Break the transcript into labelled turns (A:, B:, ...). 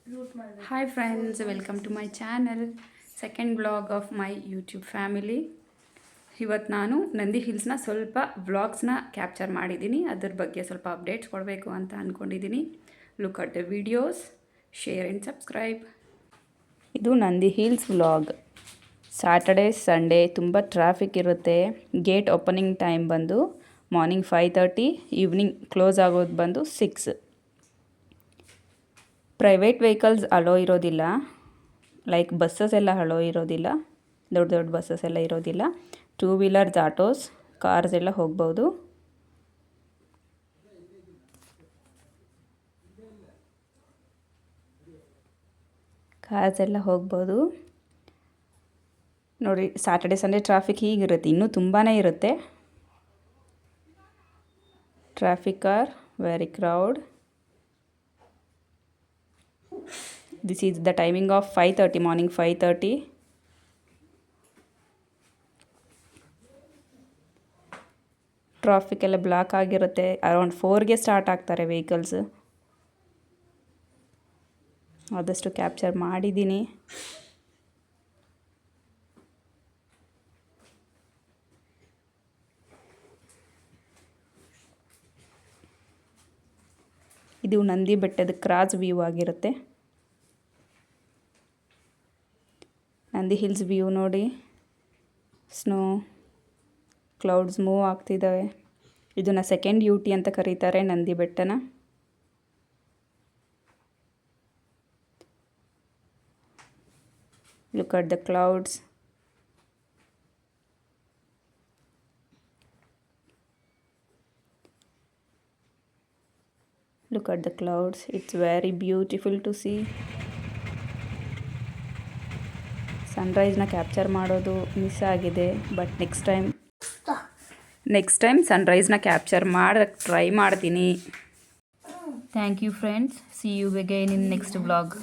A: Hi friends, welcome to my channel. Second vlog of my YouTube family. ಇವತ್ತು ನಾನು ನಂದಿ ಹಿಲ್ಸ್ನ ಸ್ವಲ್ಪ ವ್ಲಾಗ್ಸ್ನ capture ಮಾಡಿದ್ದೀನಿ. ಅದ್ರ ಬಗ್ಗೆ ಸ್ವಲ್ಪ ಅಪ್ಡೇಟ್ಸ್ ಕೊಡಬೇಕು ಅಂತ ಅಂದ್ಕೊಂಡಿದ್ದೀನಿ. Look at the videos, share and subscribe. ಇದು Nandi hills vlog. Saturday Sunday ತುಂಬ ಟ್ರಾಫಿಕ್ ಇರುತ್ತೆ. ಗೇಟ್ ಓಪನಿಂಗ್ ಟೈಮ್ ಬಂದು ಮಾರ್ನಿಂಗ್ 5:30, ಈವ್ನಿಂಗ್ ಕ್ಲೋಸ್ ಆಗೋದು ಬಂದು 6. ಪ್ರೈವೇಟ್ ವೆಹಿಕಲ್ಸ್ ಅಲೋ ಇರೋದಿಲ್ಲ, ಲೈಕ್ ಬಸ್ಸಸ್ ಎಲ್ಲ ಅಲೋ ಇರೋದಿಲ್ಲ, ದೊಡ್ಡ ದೊಡ್ಡ ಬಸ್ಸಸ್ ಎಲ್ಲ ಇರೋದಿಲ್ಲ. 2 ವೀಲರ್ಸ್, ಆಟೋಸ್, ಕಾರ್ಸ್ ಎಲ್ಲ ಹೋಗ್ಬೋದು. ನೋಡಿ, ಸ್ಯಾಟರ್ಡೆ ಸಂಡೇ ಟ್ರಾಫಿಕ್ ಹೀಗಿರುತ್ತೆ, ಇನ್ನೂ ತುಂಬಾ ಇರುತ್ತೆ. Traffic are very crowd. This is the timing of 5:30, morning 5:30. Traffic ಎಲ್ಲ ಬ್ಲಾಕ್ ಆಗಿರುತ್ತೆ. ಅರೌಂಡ್ 4ಗೆ ಸ್ಟಾರ್ಟ್ ಆಗ್ತಾರೆ ವೆಹಿಕಲ್ಸ್. ಆದಷ್ಟು ಕ್ಯಾಪ್ಚರ್ ಮಾಡಿದ್ದೀನಿ. ಇದು ನಂದಿ ಬೆಟ್ಟದ ಕ್ರಾಸ್ ವ್ಯೂ ಆಗಿರುತ್ತೆ. ನಂದಿ ಹಿಲ್ಸ್ ವ್ಯೂ ನೋಡಿ, ಸ್ನೋ, ಕ್ಲೌಡ್ಸ್ ಮೂವ್ ಆಗ್ತಿದ್ದಾವೆ. ಇದನ್ನು ಸೆಕೆಂಡ್ ಯೂಟಿ ಅಂತ ಕರೀತಾರೆ ನಂದಿ ಬೆಟ್ಟನ. Look at the clouds. Look at the clouds. It's very beautiful to see. ಸನ್ರೈಸ್ನ ಕ್ಯಾಪ್ಚರ್ ಮಾಡೋದು ಮಿಸ್ ಆಗಿದೆ, ಬಟ್ ನೆಕ್ಸ್ಟ್ ಟೈಮ್ ಸನ್ರೈಸ್ನ ಕ್ಯಾಪ್ಚರ್ ಮಾಡೋಕ್ಕೆ ಟ್ರೈ ಮಾಡ್ತೀನಿ. Thank you friends. See you again in next vlog.